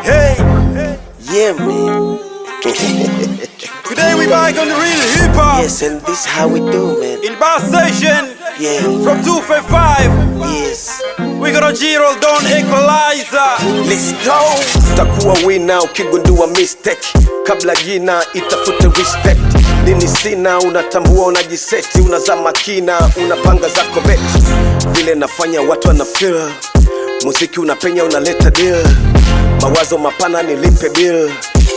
Hey, Yeah, man. today we back on the real hip hop. Yes, and this how we do, man. In Bar Station Yeah. from 255. Yes. We gonna G-Roll Don Equalizer. Let's go. Takuwa wina ukigundua mistake, kabla jina itafute respect. Dini sina, unatambua, unajiseti, unazama kina, unapanga zako bet. Vile nafanya watu wana feel, muziki unapenya, unaleta deal. Mawazo mapana nilipe bill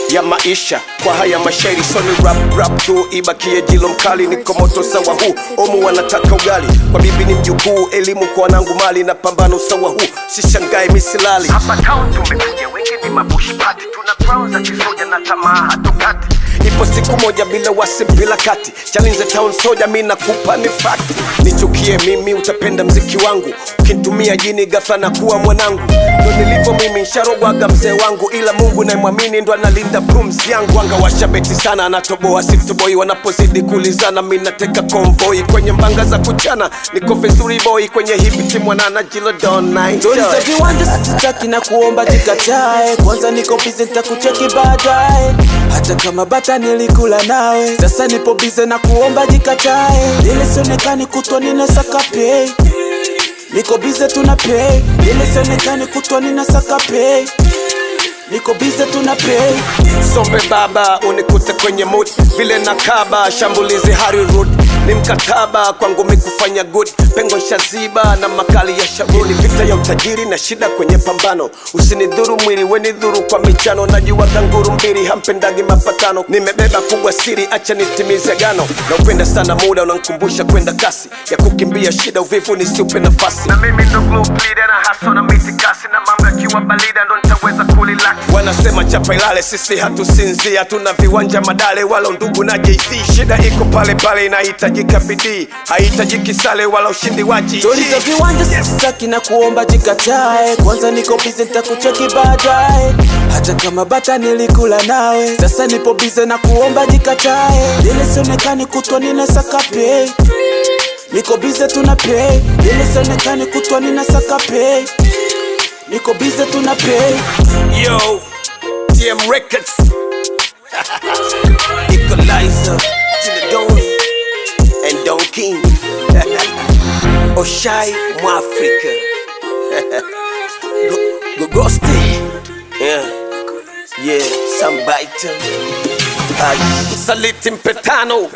ya maisha kwa haya mashairi, so ni rap tu ibakie jilo mkali. Niko moto sawa huu, omu wanataka ugali, kwa bibi ni mjukuu, elimu kwa wanangu mali, na pambano sawa huu, sishangai misilali. Hapa town tumekuja wengi ni mabushi party, tuna crown za kisoja na tamaa hatukati. Ipo siku moja bila wasi bila kati, challenge town soja, mimi nakupa ni fact. Nichukie mimi utapenda mziki wangu, ukinitumia jini ghafla na kuwa mwanangu. Ndo nilivyo mimi, nsharogwaga mzee wangu, ila Mungu naimwamini ndo analinda pumzi yangu. Anga washabeti sana, anatoboa siftoboi, wanapozidi kulizana mimi nateka convoy. Kwenye mbanga za kuchana niko vizuri boy, kwenye hipi timu na Jilo Don Night. Stories za viwanja sitaki na kuomba jikatae, kwanza niko busy nitakucheki baadaye. Hata kama bata nilikula nawe, sasa nipo busy na kuomba jikatae. Ile sionekani kutwa ninasaka pay, niko busy tuna pay. Ile sionekani kutwa ninasaka pay, niko busy tuna pay. Sombe baba unikute kwenye mood, vile nakaba shambulizi Harry Road. Ni mkataba kwangu mikufanya good, pengo shaziba na makali ya shabuni. Vita ya utajiri na shida kwenye pambano, usinidhuru mwili wenidhuru kwa michano. Najua dhanguru mbili hampendagi mapatano, nimebeba kubwa siri acha nitimize gano. Na upenda sana muda unankumbusha kwenda kasi, ya kukimbia shida uvivu nisiupe nafasi. Na mimi ndo glue bleeder na haso na mitikasi, na mambo yakiwa balida ndo nitaweza kulilaki. Wanasema chapa ilale, sisi hatusinzia, tuna viwanja madale wala ndugu na JC. Shida iko pale pale, inahitajika bidii, haihitajiki sale wala ushindi wa jiji. Stories za viwanja sitaki na kuomba jikatae, kwanza niko busy nitakucheki baadaye. Hata kama bata nilikula nawe, sasa nipo busy na kuomba jikatae. Ile sionekani kutwa ninasaka pay, niko busy tuna pay. Ile sionekani kutwa ninasaka pay, niko busy tuna pay. Yo, TM Records. Equalizer, Jilo Don and Don King. Oshai Mwafrika. Gogosti. Yeah, Sambaita. Saliti Mpetano.